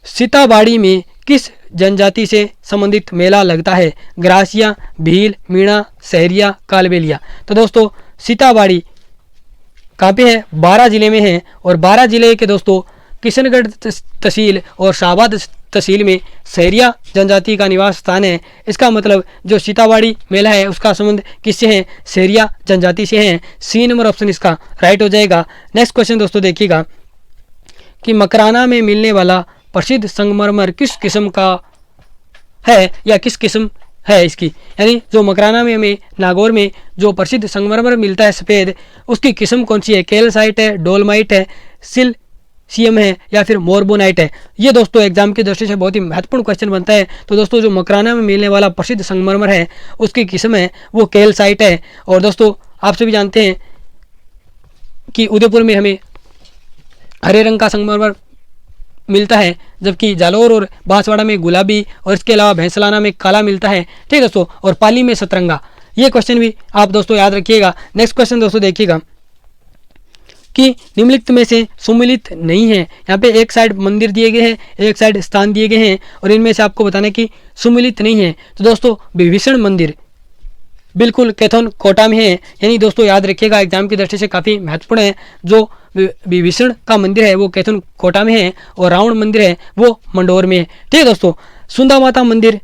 सीताबाड़ी में किस जनजाति से संबंधित मेला लगता है? ग्रासिया, भील, मीणा, सहरिया, कालबेलिया। तो दोस्तों सीताबाड़ी कहाँ पे है? 12 जिले में है और 12 जिले के दोस्तों किशनगढ़ तहसील और शाहबाद तहसील में सहरिया जनजाति का निवास स्थान है। इसका मतलब जो सीताबाड़ी मेला है उसका संबंध किससे है? सहरिया जनजाति से है। सी नंबर ऑप्शन इसका राइट हो जाएगा। नेक्स्ट क्वेश्चन दोस्तों देखिएगा कि मकराना में मिलने वाला प्रसिद्ध संगमरमर किस किस्म का है या किस किस्म है इसकी? यानी जो मकराना में हमें नागौर में जो प्रसिद्ध संगमरमर मिलता है सफ़ेद, उसकी किस्म कौन सी है? कैल्साइट है, डोलमाइट है, सिलिशियम है या फिर मोर्बोनाइट है? ये दोस्तों एग्जाम की दृष्टि से बहुत ही महत्वपूर्ण क्वेश्चन बनता है। तो दोस्तों जो मकराना में मिलने वाला प्रसिद्ध संगमरमर है उसकी किस्म है वो कैल्साइट है। और दोस्तों आप सभी जानते हैं कि उदयपुर में हमें हरे रंग का संगमरमर मिलता है, जबकि जालौर और बांसवाड़ा में गुलाबी और इसके अलावा भैंसलाना में काला मिलता है। ठीक दोस्तों, और पाली में सतरंगा। ये क्वेश्चन भी आप दोस्तों याद रखिएगा। नेक्स्ट क्वेश्चन दोस्तों देखिएगा कि निम्नलिखित में से सुमिलित नहीं है। यहाँ पे एक साइड मंदिर दिए गए हैं, एक साइड स्थान दिए गए हैं और इनमें से आपको बताना कि सुमिलित नहीं है। तो दोस्तों विभीषण मंदिर बिल्कुल कैथोन कोटा में है, यानी दोस्तों याद रखिएगा एग्जाम की दृष्टि से काफ़ी महत्वपूर्ण है। जो विभीषण का मंदिर है वो कैथोन कोटा में है और रावण मंदिर है वो मंडोर में है। ठीक है दोस्तों, सुंदा माता मंदिर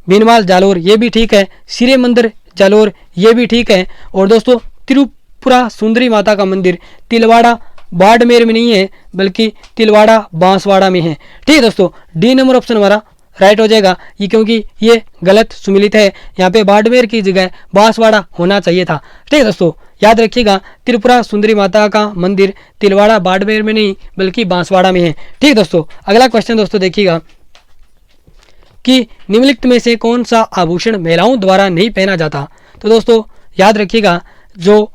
भीनमाल जालोर ये भी ठीक है, सिरे मंदिर जालोर ये भी ठीक है। और दोस्तों त्रिपुरा सुंदरी माता का मंदिर तिलवाड़ा बाड़मेर में नहीं है बल्कि तिलवाड़ा बांसवाड़ा में है। ठीक है दोस्तों, डी नंबर ऑप्शन हमारा राइट हो जाएगा ये, क्योंकि ये गलत सुमिलित है। यहाँ पे बाड़मेर की जगह बांसवाड़ा होना चाहिए था। ठीक है दोस्तों, याद रखिएगा त्रिपुरा सुंदरी माता का मंदिर तिलवाड़ा बाड़मेर में नहीं बल्कि बांसवाड़ा में है। ठीक है दोस्तों, अगला क्वेश्चन दोस्तों देखिएगा कि निम्नलिखित में से कौन सा आभूषण महिलाओं द्वारा नहीं पहना जाता? तो दोस्तों याद रखिएगा जो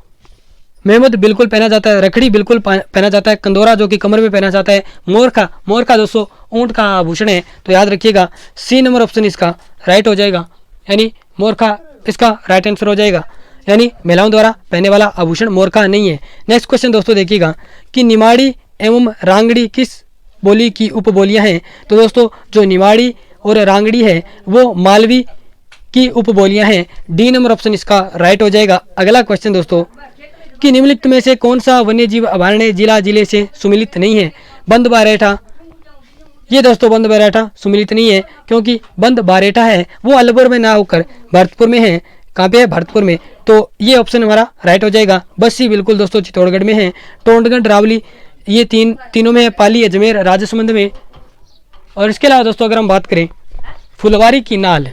मेहमद बिल्कुल पहना जाता है, रखड़ी बिल्कुल पहना जाता है, कंदोरा जो कि कमर में पहना जाता है, मोरखा दोस्तों ऊंट का आभूषण है। तो याद रखिएगा सी नंबर ऑप्शन इसका राइट हो जाएगा, यानी मोरखा इसका राइट आंसर हो जाएगा, यानी महिलाओं द्वारा पहने वाला आभूषण मोरखा नहीं है। नेक्स्ट क्वेश्चन दोस्तों देखिएगा कि निमाड़ी एवं रांगड़ी किस बोली की उपबोलियां हैं? तो दोस्तों जो निमाड़ी और रांगड़ी है वो मालवी की उपबोलियां हैं। डी नंबर ऑप्शन इसका राइट हो जाएगा। अगला क्वेश्चन दोस्तों कि निम्नलिखित में से कौन सा वन्य जीव अभयारण्य जिले से सुमिलित नहीं है? बंद बारेठा, ये दोस्तों बंद बारेठा सुमिलित नहीं है क्योंकि बंद बारेठा है वो अलवर में ना होकर भरतपुर में है। कहाँ पे है, भरतपुर में। तो ये ऑप्शन हमारा राइट हो जाएगा। बस्सी बिल्कुल दोस्तों चित्तौड़गढ़ में है। टोंडगढ़, रावली ये तीनों में है। पाली अजमेर राजसमंद में। और इसके अलावा दोस्तों अगर हम बात करें फुलवारी की नाल,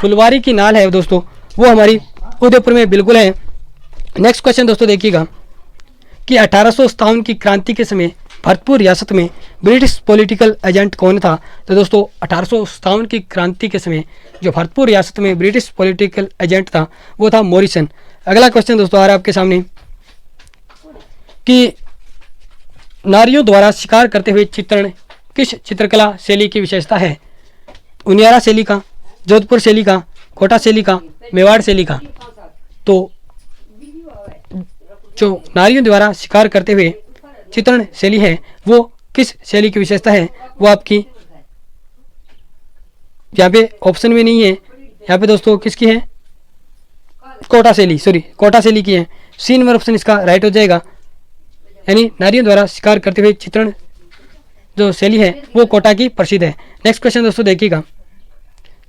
फुलवारी की नाल है दोस्तों वो हमारी उदयपुर में बिल्कुल है। नेक्स्ट क्वेश्चन दोस्तों देखिएगा कि 1857 की क्रांति के समय भरतपुर रियासत में ब्रिटिश पॉलिटिकल एजेंट कौन था। तो दोस्तों 1857 की क्रांति के समय जो भरतपुर रियासत में ब्रिटिश पॉलिटिकल एजेंट था वो था मॉरिसन। अगला क्वेश्चन दोस्तों आ रहा है आपके सामने कि नारियों द्वारा शिकार करते हुए चित्रण किस चित्रकला शैली की विशेषता है। उनियारा शैली का, जोधपुर शैली का, कोटा शैली का, मेवाड़ शैली का। तो जो नारियों द्वारा शिकार करते हुए चित्रण शैली है वो किस शैली की विशेषता है, वो आपकी यहाँ पे ऑप्शन में नहीं है। यहाँ पे दोस्तों किसकी है, कोटा शैली, सॉरी कोटा शैली की है। सी नंबर ऑप्शन इसका राइट हो जाएगा। यानी नारियों द्वारा शिकार करते हुए चित्रण जो शैली है वो कोटा की प्रसिद्ध है। नेक्स्ट क्वेश्चन दोस्तों देखिएगा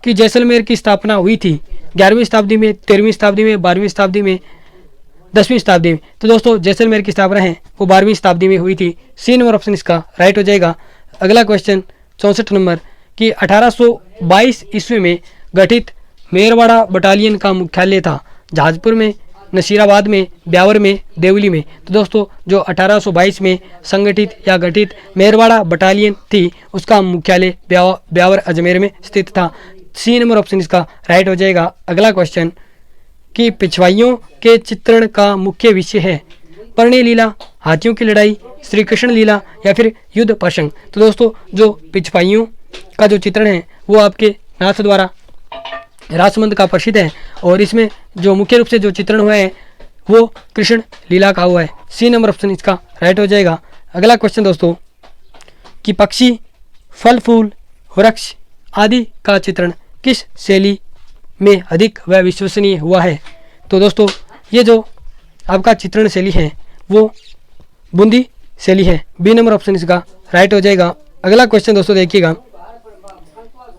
कि जैसलमेर की स्थापना हुई थी 11वीं शताब्दी में, 13वीं शताब्दी में, 12वीं शताब्दी में, 10वीं शताब्दी में। तो दोस्तों जैसलमेर की स्थापना है वो 12वीं शताब्दी में हुई थी। सी नंबर ऑप्शन इसका राइट हो जाएगा। अगला क्वेश्चन 64 नंबर कि 1822 ईस्वी में गठित मेरवाड़ा बटालियन का मुख्यालय था जहाजपुर में, नसीराबाद में, ब्यावर में, देवली में। तो दोस्तों जो 1822 में संगठित या गठित मेरवाड़ा बटालियन थी उसका मुख्यालय ब्यावर अजमेर में स्थित था। सी नंबर ऑप्शन इसका राइट हो जाएगा। अगला क्वेश्चन कि पिछवाइयों के चित्रण का मुख्य विषय है परिणय लीला, हाथियों की लड़ाई, श्री कृष्ण लीला या फिर युद्ध प्रसंग। तो दोस्तों जो पिछवाइयों का जो चित्रण है वो आपके नाथ द्वारा राजसमंद का प्रसिद्ध है और इसमें जो मुख्य रूप से जो चित्रण हुआ है वो कृष्ण लीला का हुआ है। सी नंबर ऑप्शन इसका राइट हो जाएगा। अगला क्वेश्चन दोस्तों कि पक्षी, फल फूल, वृक्ष आदि का चित्रण किस शैली में अधिक व विश्वसनीय हुआ है। तो दोस्तों ये जो आपका चित्रण शैली है वो बूंदी शैली है। बी नंबर ऑप्शन इसका राइट हो जाएगा। अगला क्वेश्चन दोस्तों देखिएगा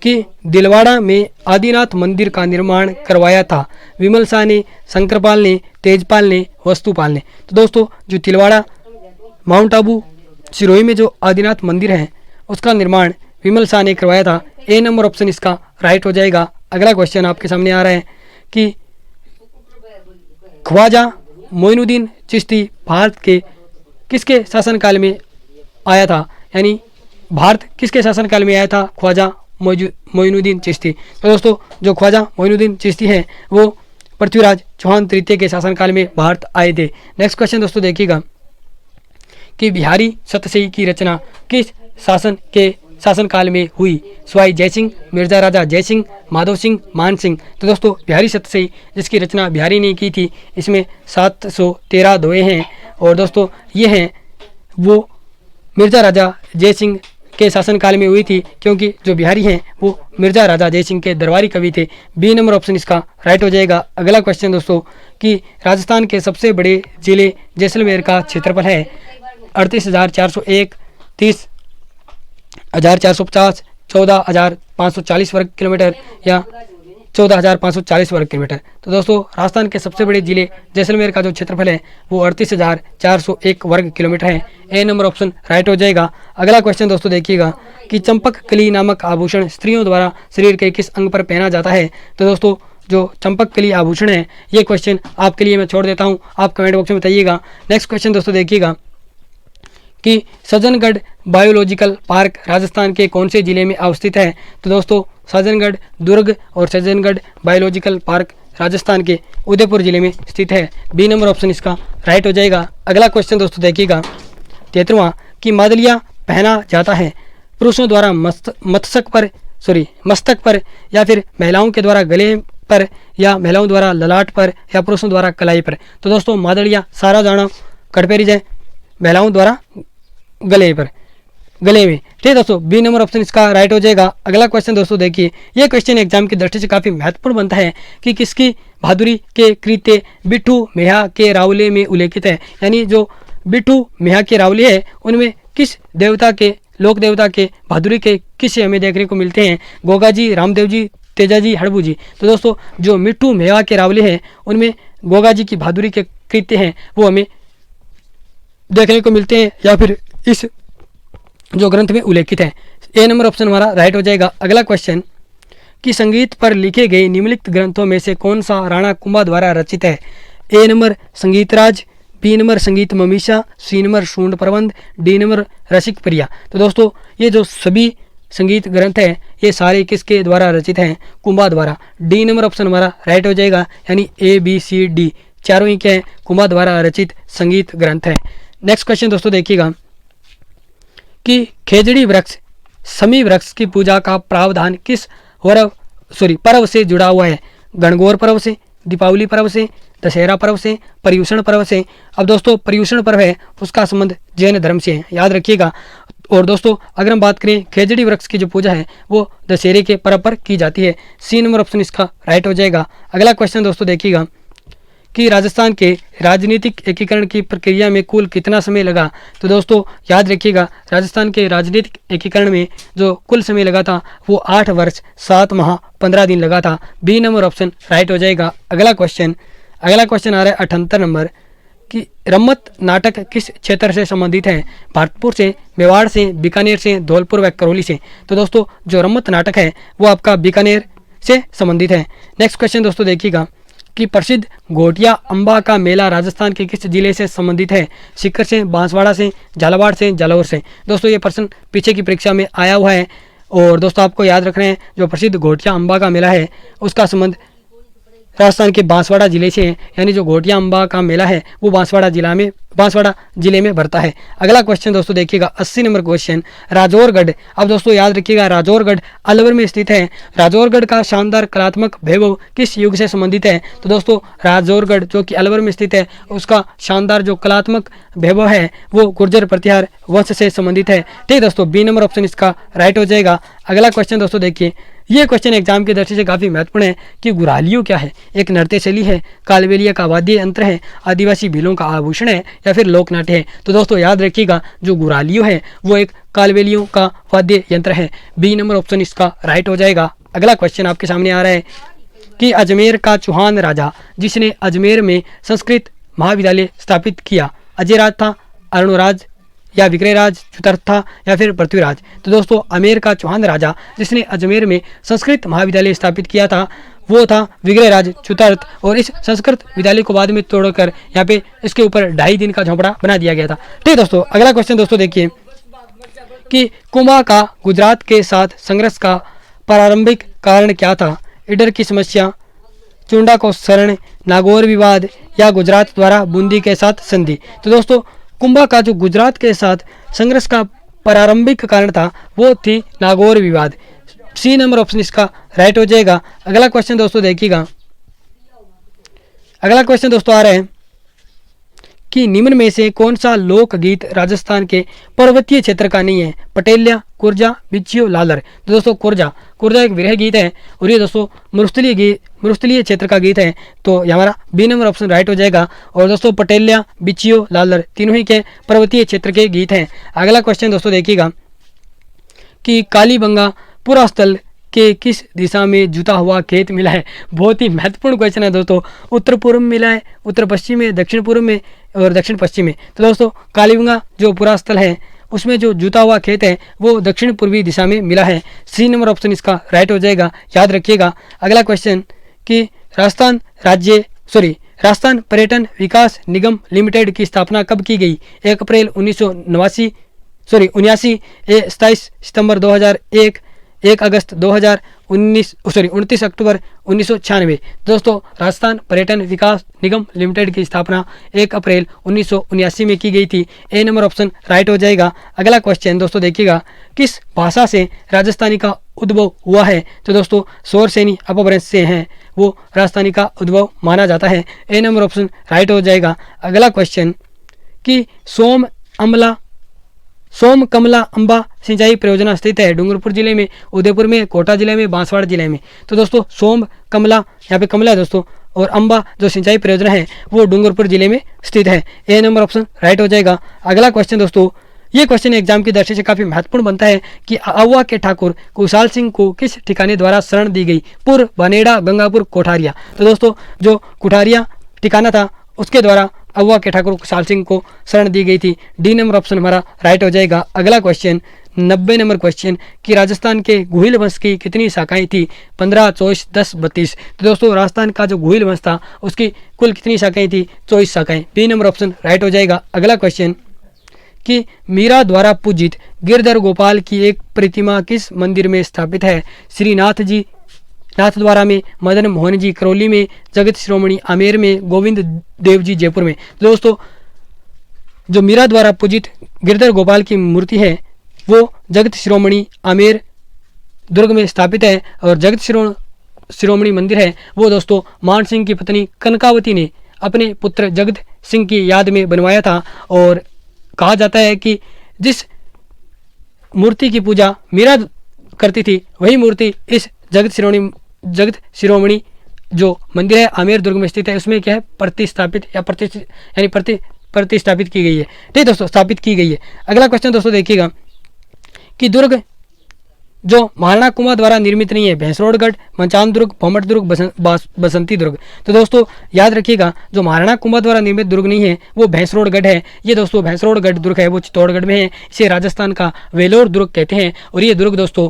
कि दिलवाड़ा में आदिनाथ मंदिर का निर्माण करवाया था विमल शाह ने, शंकरपाल ने, तेजपाल ने, वस्तुपाल ने। तो दोस्तों जो तिलवाड़ा माउंट आबू सिरोही में जो आदिनाथ मंदिर है उसका निर्माण विमल शाह ने करवाया था। ए नंबर ऑप्शन इसका राइट हो जाएगा। अगला क्वेश्चन आपके सामने आ रहा है कि ख्वाजा मोइनुद्दीन चिश्ती भारत के किसके शासनकाल में आया था, यानी भारत किसके शासनकाल में आया था ख्वाजा मोइनुद्दीन चिश्ती। तो दोस्तों जो ख्वाजा मोइनुद्दीन चिश्ती है वो पृथ्वीराज चौहान तृतीय के शासनकाल में भारत आए थे। नेक्स्ट क्वेश्चन दोस्तों देखिएगा कि बिहारी सतसई की रचना किस शासनकाल में हुई। सवाई जयसिंह, मिर्जा राजा जयसिंह, माधव सिंह, मान सिंह। तो दोस्तों बिहारी सतसई जिसकी रचना बिहारी ने की थी इसमें 713 दोहे हैं और दोस्तों ये हैं वो मिर्जा राजा जयसिंह के शासनकाल में हुई थी क्योंकि जो बिहारी हैं वो मिर्जा राजा जयसिंह के दरबारी कवि थे। बी नंबर ऑप्शन इसका राइट हो जाएगा। अगला क्वेश्चन दोस्तों कि राजस्थान के सबसे बड़े जिले जैसलमेर का क्षेत्रफल है 38,401, 30,450, 14,540 वर्ग किलोमीटर या 14,540 वर्ग किलोमीटर। तो दोस्तों राजस्थान के सबसे बड़े जिले जैसलमेर का जो क्षेत्रफल है वो 38,401 वर्ग किलोमीटर है। ए नंबर ऑप्शन राइट हो जाएगा। अगला क्वेश्चन दोस्तों देखिएगा कि चंपक कली नामक आभूषण स्त्रियों द्वारा शरीर के किस अंग पर पहना जाता है। तो दोस्तों जो चंपक कली आभूषण है ये क्वेश्चन आपके लिए मैं छोड़ देता हूँ, आप कमेंट बॉक्स में बताइएगा। नेक्स्ट क्वेश्चन दोस्तों देखिएगा कि सज्जनगढ़ बायोलॉजिकल पार्क राजस्थान के कौन से जिले में अवस्थित है। तो दोस्तों सज्जनगढ़ दुर्ग और सज्जनगढ़ बायोलॉजिकल पार्क राजस्थान के उदयपुर जिले में स्थित है। बी नंबर ऑप्शन इसका राइट हो जाएगा। अगला क्वेश्चन दोस्तों देखिएगा 13वां कि मादलिया पहना जाता है पुरुषों द्वारा मस्तक पर या फिर महिलाओं के द्वारा गले पर या महिलाओं द्वारा ललाट पर या पुरुषों द्वारा कलाई पर। तो दोस्तों मादलिया सारा जाना कटपेरिज है महिलाओं द्वारा गले में। ठीक है दोस्तों बी नंबर ऑप्शन इसका राइट हो जाएगा। अगला क्वेश्चन दोस्तों देखिए ये क्वेश्चन एग्जाम की दृष्टि से काफी महत्वपूर्ण बनता है कि किसकी बहादुरी के कृत्य बिट्ठू मेहा के रावले में उल्लेखित है। यानी जो बिट्ठू मेहा के रावले है उनमें किस देवता के लोक देवता के बहादुरी के किस हमें देखने को मिलते हैं। गोगा जी, रामदेव जी, तेजाजी हड़बू जी। तो दोस्तों जो मिट्टू मेवा के रावले हैं उनमें गोगा जी की बहादुरी के कृत्य हैं वो हमें देखने को मिलते हैं या फिर इस जो ग्रंथ में उल्लेखित है। ए नंबर ऑप्शन हमारा राइट हो जाएगा। अगला क्वेश्चन कि संगीत पर लिखे गए निम्नलिखित ग्रंथों में से कौन सा राणा कुंभा द्वारा रचित है। ए नंबर संगीतराज, बी नंबर संगीत ममीशा, सी नंबर शूंड प्रबंध, डी नंबर रसिक प्रिया। तो दोस्तों ये जो सभी संगीत ग्रंथ है ये सारे किसके द्वारा रचित हैं, कुंभा द्वारा। डी नंबर ऑप्शन हमारा राइट हो जाएगा, यानी ए बी सी डी चारों ही क्या है, कुंभा द्वारा रचित संगीत ग्रंथ है। नेक्स्ट क्वेश्चन दोस्तों देखिएगा कि खेजड़ी वृक्ष समी वृक्ष की पूजा का प्रावधान किस पर्व से जुड़ा हुआ है। गणगौर पर्व से, दीपावली पर्व से, दशहरा पर्व से, पर्युषण पर्व से। अब दोस्तों पर्युषण पर्व है उसका संबंध जैन धर्म से है, याद रखिएगा। और दोस्तों अगर हम बात करें खेजड़ी वृक्ष की जो पूजा है वो दशहरे के पर्व पर की जाती है। सी नंबर ऑप्शन इसका राइट हो जाएगा। अगला क्वेश्चन दोस्तों देखिएगा कि राजस्थान के राजनीतिक एकीकरण की प्रक्रिया में कुल कितना समय लगा। तो दोस्तों याद रखिएगा राजस्थान के राजनीतिक एकीकरण में जो कुल समय लगा था वो 8 वर्ष 7 माह 15 दिन लगा था। बी नंबर ऑप्शन राइट हो जाएगा। अगला क्वेश्चन आ रहा है 78 नंबर कि रम्मत नाटक किस क्षेत्र से संबंधित है। भरतपुर से, मेवाड़ से, बीकानेर से, धौलपुर व करौली से। तो दोस्तों जो रम्मत नाटक है वो आपका बीकानेर से संबंधित है। नेक्स्ट क्वेश्चन दोस्तों देखिएगा कि प्रसिद्ध घोटिया अम्बा का मेला राजस्थान के किस जिले से संबंधित है। सीकर से, बांसवाड़ा से, झालावाड़ से, जालौर से। दोस्तों ये प्रश्न पीछे की परीक्षा में आया हुआ है और दोस्तों आपको याद रखना है जो प्रसिद्ध घोटिया अम्बा का मेला है उसका संबंध राजस्थान के बांसवाड़ा जिले से है, यानी जो घोटिया अम्बा का मेला है वो बांसवाड़ा जिले में भरता है। अगला क्वेश्चन दोस्तों देखिएगा 80 नंबर क्वेश्चन राजौरगढ़। अब दोस्तों याद रखिएगा राजौरगढ़ अलवर में स्थित है। राजौरगढ़ का शानदार कलात्मक वैभव किस युग से संबंधित है। तो दोस्तों राजौरगढ़ जो कि अलवर में स्थित है उसका शानदार जो कलात्मक वैभव है वो गुर्जर प्रतिहार वंश से संबंधित है। ठीक दोस्तों बी नंबर ऑप्शन इसका राइट हो जाएगा। अगला क्वेश्चन दोस्तों देखिए, ये क्वेश्चन एग्जाम की दृष्टि से काफ़ी महत्वपूर्ण है कि गुरालियो क्या है। एक नृत्य शैली है, कालबेलिया का वाद्य यंत्र है, आदिवासी भीलों का आभूषण है या फिर लोक नाट्य है। तो दोस्तों याद रखिएगा जो गुरालियो है वो एक कालबेलियों का वाद्य यंत्र है। बी नंबर ऑप्शन इसका राइट हो जाएगा। अगला क्वेश्चन आपके सामने आ रहा है कि अजमेर का चौहान राजा जिसने अजमेर में संस्कृत महाविद्यालय स्थापित किया, अजय राज था, अरुणराज या विक्रयराज, चुतर्थ था या फिर पृथ्वीराज। तो दोस्तों अजमेर का चौहान राजा जिसने अजमेर में संस्कृत महाविद्यालय स्थापित किया था वो था विक्रयराज चुतर्थ। और इस संस्कृत विद्यालय को बाद में तोड़कर यहाँ पे इसके ऊपर 2.5 दिन का झोंपड़ा बना दिया गया था। ठीक दोस्तों अगला क्वेश्चन दोस्तों देखिए कि कुंभा का गुजरात के साथ संघर्ष का प्रारंभिक कारण क्या था। ईडर की समस्या, चुंडा को शरण, नागौर विवाद या गुजरात द्वारा बूंदी के साथ संधि। तो दोस्तों कुंभा का जो गुजरात के साथ संघर्ष का प्रारंभिक कारण था वो थी नागौर विवाद। सी नंबर ऑप्शन इसका राइट हो जाएगा। अगला क्वेश्चन दोस्तों देखिएगा, अगला क्वेश्चन दोस्तों आ रहा है कि निम्न में से कौन सा लोकगीत राजस्थान के पर्वतीय क्षेत्र का नहीं है। पटेलिया, कुर्जा, बिच्छियो, लालर। तो दोस्तों कुर्जा एक विरह गीत है और ये दोस्तों मरुस्थलीय क्षेत्र का गीत है। तो ये हमारा बी नंबर ऑप्शन राइट हो जाएगा। और दोस्तों पटेलिया, बिच्छियो, लालर तीनों ही के पर्वतीय क्षेत्र के गीत हैं। अगला क्वेश्चन दोस्तों देखिएगा कि कालीबंगा पुरास्थल के किस दिशा में जुता हुआ खेत मिला है। बहुत ही महत्वपूर्ण क्वेश्चन है दोस्तों। उत्तर पूर्व में मिला है, उत्तर पश्चिम में, दक्षिण पूर्व में और दक्षिण पश्चिम में। तो दोस्तों कालीबंगा जो पुरास्थल है उसमें जो जुता हुआ खेत है वो दक्षिण पूर्वी दिशा में मिला है। सी नंबर ऑप्शन इसका राइट हो जाएगा, याद रखिएगा। अगला क्वेश्चन कि राजस्थान पर्यटन विकास निगम लिमिटेड की स्थापना कब की गई। 1 अप्रैल 1979, 27 सितंबर 2001, 1 अगस्त 2019, 29 अक्टूबर 1996। दोस्तों राजस्थान पर्यटन विकास निगम लिमिटेड की स्थापना 1 अप्रैल 1979 में की गई थी। ए नंबर ऑप्शन राइट हो जाएगा। अगला क्वेश्चन दोस्तों देखिएगा, किस भाषा से राजस्थानी का उद्भव हुआ है। तो दोस्तों शौरसेनी अपभ्रंश से हैं, वो राजस्थानी का उद्भव माना जाता है। ए नंबर ऑप्शन राइट हो जाएगा। अगला क्वेश्चन कि सोम कमला अम्बा सिंचाई परियोजना स्थित है। डूंगरपुर जिले में, उदयपुर में, कोटा जिले में, बांसवाड़ा जिले में। तो दोस्तों सोम कमला यहाँ पे कमला है दोस्तों, और अम्बा जो सिंचाई परियोजना है वो डूंगरपुर जिले में स्थित है। ए नंबर ऑप्शन राइट हो जाएगा। अगला क्वेश्चन दोस्तों ये क्वेश्चन एग्जाम की दृष्टि से काफी महत्वपूर्ण बनता है कि आवा के ठाकुर कुशाल सिंह को किस ठिकाने द्वारा शरण दी गई? पुर, बनेड़ा, गंगापुर, कोठारिया। तो दोस्तों जो कोठारिया ठिकाना था उसके द्वारा आवा के ठाकुर कुशाल सिंह को शरण दी गई थी। डी नंबर ऑप्शन हमारा राइट हो जाएगा। अगला क्वेश्चन 90 नंबर क्वेश्चन कि राजस्थान के गुहिल वंश की कितनी शाखाएं थी? 15, 24, 10, 32। तो दोस्तों राजस्थान का जो गुहिल वंश था उसकी कुल कितनी शाखाएं थी? 24 शाखाएं। बी नंबर ऑप्शन राइट हो जाएगा। अगला क्वेश्चन कि मीरा द्वारा पूजित गिरधर गोपाल की एक प्रतिमा किस मंदिर में स्थापित है? श्रीनाथ जी नाथद्वारा में, मदन मोहन जी करौली में, जगत शिरोमणि आमेर में, गोविंद देव जी जयपुर में। तो दोस्तों जो मीरा द्वारा पूजित गिरधर गोपाल की मूर्ति है वो जगत शिरोमणि आमेर दुर्ग में स्थापित है और जगत शिरोमणि मंदिर है वो दोस्तों मान सिंह की पत्नी कनकावती ने अपने पुत्र जगत सिंह की याद में बनवाया था। और कहा जाता है कि जिस मूर्ति की पूजा मीरा करती थी वही मूर्ति इस जगत शिरोमणि जो मंदिर है आमेर दुर्ग में स्थित है उसमें क्या है प्रतिस्थापित या प्रतिस्थापित की गई है। ठीक दोस्तों, स्थापित की गई है। अगला क्वेश्चन दोस्तों देखिएगा कि दुर्ग जो महाराणा कुंभा द्वारा निर्मित नहीं है, भैंसरोडगढ़, मंचान दुर्ग, भोमट दुर्ग, बसंती दुर्ग। तो दोस्तों याद रखिएगा जो महाराणा कुंभा द्वारा निर्मित दुर्ग नहीं है वो भैंसरोडगढ़ है। ये दोस्तों भैंसरोडगढ़ दुर्ग है वो चित्तौड़गढ़ में है। इसे राजस्थान का वेलोर दुर्ग कहते हैं। और ये दुर्ग दोस्तों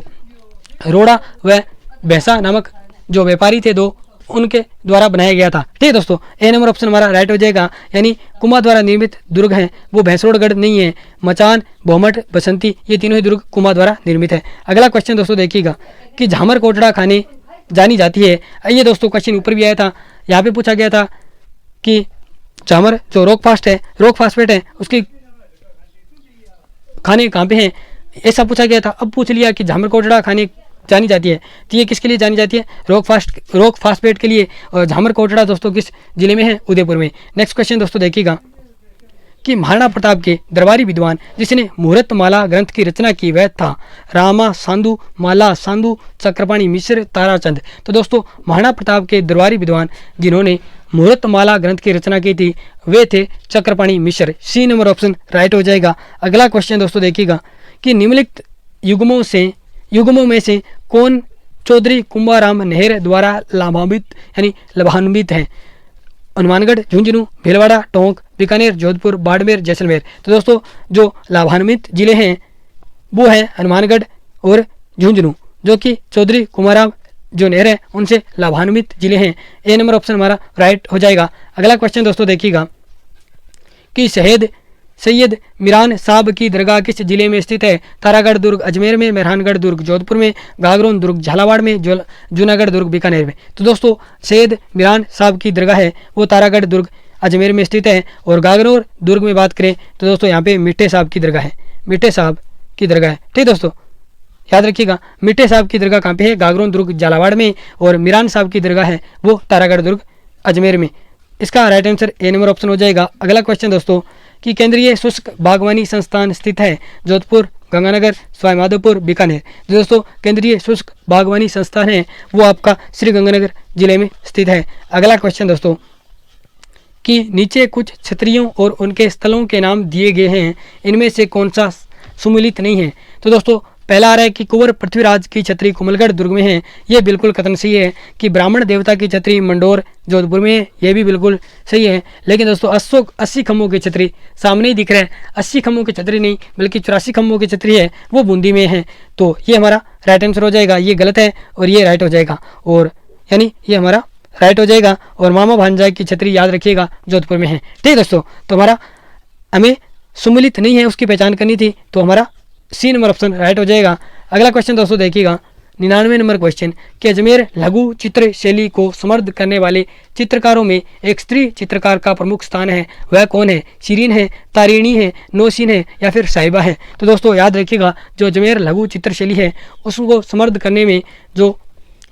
रोड़ा व भैंसा नामक जो व्यापारी थे दो उनके द्वारा बनाया गया था। ठीक है दोस्तों, ए नंबर ऑप्शन हमारा राइट हो जाएगा। यानी कुंभा द्वारा निर्मित दुर्ग हैं वो भैंसरोडगढ़ नहीं है, मचान, भोमट, बसंती ये तीनों ही दुर्ग कुंभा द्वारा निर्मित है। अगला क्वेश्चन दोस्तों देखिएगा कि झामर कोटड़ा खाने जानी जाती है। ये दोस्तों क्वेश्चन ऊपर भी आया था, यहाँ पे पूछा गया था कि झामर जो रोक फास्फेट है उसकी खाने कहाँ पे हैं, ऐसा पूछा गया था। अब पूछ लिया कि झामर कोटड़ा खाने जानी जाती है तो ये किसके लिए जानी जाती है? रोक फास्फेट के लिए। और झामर कोटड़ा दोस्तों किस जिले में है? उदयपुर में। नेक्स्ट क्वेश्चन दोस्तों देखिएगा कि महाराणा प्रताप के दरबारी विद्वान जिसने मुहूर्त माला ग्रंथ की रचना की वह था? रामा सांधु, माला सांधु, चक्रपाणी मिश्र, ताराचंद। तो दोस्तों महाराणा प्रताप के दरबारी विद्वान जिन्होंने मुहूर्त माला ग्रंथ की रचना की थी वे थे चक्रपाणी मिश्र। सी नंबर ऑप्शन राइट हो जाएगा। अगला क्वेश्चन दोस्तों देखिएगा कि निम्नलिखित युग्मों में से कौन चौधरी कुंभाराम नेहर द्वारा लाभान्वित है? हनुमानगढ़, झुंझुनू, भीलवाड़ा, टोंक, बीकानेर, जोधपुर, बाड़मेर, जैसलमेर। तो दोस्तों जो लाभान्वित जिले हैं वो है हनुमानगढ़ और झुंझुनू जो कि चौधरी कुंभाराम जो नेहर है उनसे लाभान्वित जिले हैं। ए नंबर ऑप्शन हमारा राइट हो जाएगा। अगला क्वेश्चन दोस्तों देखिएगा कि सैयद मिरान साहब की दरगाह किस जिले में स्थित है? तारागढ़ दुर्ग अजमेर में, मेहरानगढ़ दुर्ग जोधपुर में, गागरोन दुर्ग झालावाड़ में, जूनागढ़ दुर्ग बीकानेर में। तो दोस्तों सैयद मिरान साहब की दरगाह है वो तारागढ़ दुर्ग अजमेर में स्थित है। और गागरोन दुर्ग में बात करें तो दोस्तों यहाँ पे मिट्टे साहब की दरगाह है, मिट्टे साहब की दरगाह है। ठीक दोस्तों याद रखिएगा मिट्टे साहब की दरगाह कहाँ पे है? गागरोन दुर्ग झालावाड़ में। और मिरान साहब की दरगाह है वो तारागढ़ दुर्ग अजमेर में। इसका right answer A number option हो जाएगा। अगला क्वेश्चन दोस्तों कि केंद्रीय शुष्क बागवानी संस्थान स्थित है जोधपुर, गंगानगर, सवाईमाधोपुर, बीकानेर। दोस्तों केंद्रीय शुष्क बागवानी संस्थान है वो आपका श्री गंगानगर जिले में स्थित है। अगला क्वेश्चन दोस्तों कि नीचे कुछ क्षत्रियों और उनके स्थलों के नाम दिए गए हैं, इनमें से कौन सा सुमिलित नहीं है? तो दोस्तों पहला आ रहा है कि कुंवर पृथ्वीराज की छतरी कुमलगढ़ दुर्ग में है, ये बिल्कुल कथन सही है। कि ब्राह्मण देवता की छतरी मंडोर जोधपुर में है, ये भी बिल्कुल सही है। लेकिन दोस्तों 80 खम्भों की छतरी सामने ही दिख रहा है, 80 खम्भों की छतरी नहीं बल्कि 84 खम्भों की छतरी है वो बूंदी में है। तो ये हमारा राइट आंसर हो जाएगा। ये गलत है और ये राइट हो जाएगा। और यानी ये हमारा राइट हो जाएगा। और मामा भांजाई की छतरी याद रखिएगा जोधपुर में है। ठीक दोस्तों, तो हमारा हमें सुमिलित नहीं है उसकी पहचान करनी थी तो हमारा सी नंबर ऑप्शन राइट हो जाएगा। अगला क्वेश्चन दोस्तों देखिएगा 99 नंबर क्वेश्चन कि अजमेर लघु चित्र शैली को समृद्ध करने वाले चित्रकारों में एक स्त्री चित्रकार का प्रमुख स्थान है, वह कौन है? शिरीन है, तारिणी है, नौशीन है या फिर साहिबा है? तो दोस्तों याद रखिएगा जो अजमेर लघु चित्र शैली है उसको समृद्ध करने में जो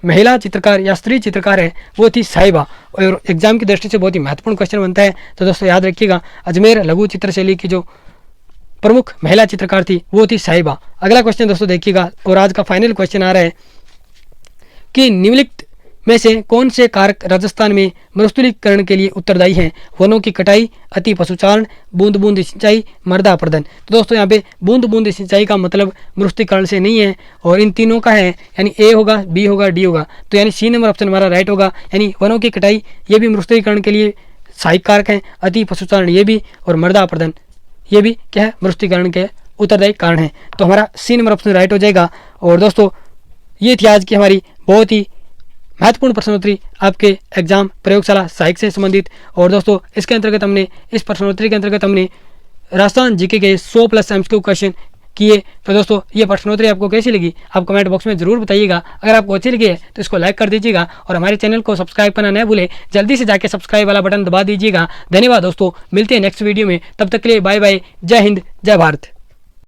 महिला चित्रकार या स्त्री चित्रकार है वो थी साहिबा। और एग्जाम की दृष्टि से बहुत ही महत्वपूर्ण क्वेश्चन बनता है। तो दोस्तों याद रखिएगा अजमेर लघु चित्र शैली की जो प्रमुख महिला चित्रकार थी वो थी साहिबा। अगला क्वेश्चन दोस्तों देखिएगा और आज का फाइनल क्वेश्चन आ रहा है कि निम्नलिखित में से कौन से कारक राजस्थान में मरुस्थलीकरण के लिए उत्तरदायी हैं? वनों की कटाई, अति पशुचारण, बूंद बूंद सिंचाई, मृदा अपरदन। तो दोस्तों यहाँ पे बूंद बूंद सिंचाई का मतलब मरुस्थलीकरण से नहीं है और इन तीनों का है, यानी ए होगा, बी होगा, डी होगा। तो यानी सी नंबर ऑप्शन हमारा राइट होगा। यानी वनों की कटाई ये भी मरुस्थलीकरण के लिए सहायक कारक है, अति पशुचारण ये भी, और मृदा अपरदन ये भी क्या है, मरुस्थलीकरण के उत्तरदायी कारण है। तो हमारा सी नंबर ऑप्शन राइट हो जाएगा। और दोस्तों ये थी आज की हमारी बहुत ही महत्वपूर्ण प्रश्नोत्तरी आपके एग्जाम प्रयोगशाला सहायक से संबंधित। और दोस्तों इसके अंतर्गत हमने इस प्रश्नोत्तरी के अंतर्गत हमने राजस्थान जीके के 100+ MCQ क्वेश्चन किए। तो दोस्तों ये प्रश्नोत्तरी आपको कैसी लगी आप कमेंट बॉक्स में जरूर बताइएगा। अगर आपको अच्छी लगी है तो इसको लाइक कर दीजिएगा और हमारे चैनल को सब्सक्राइब करना न भूले, जल्दी से जाके सब्सक्राइब वाला बटन दबा दीजिएगा। धन्यवाद दोस्तों, मिलते हैं नेक्स्ट वीडियो में, तब तक के लिए बाय बाय, जय हिंद, जय भारत।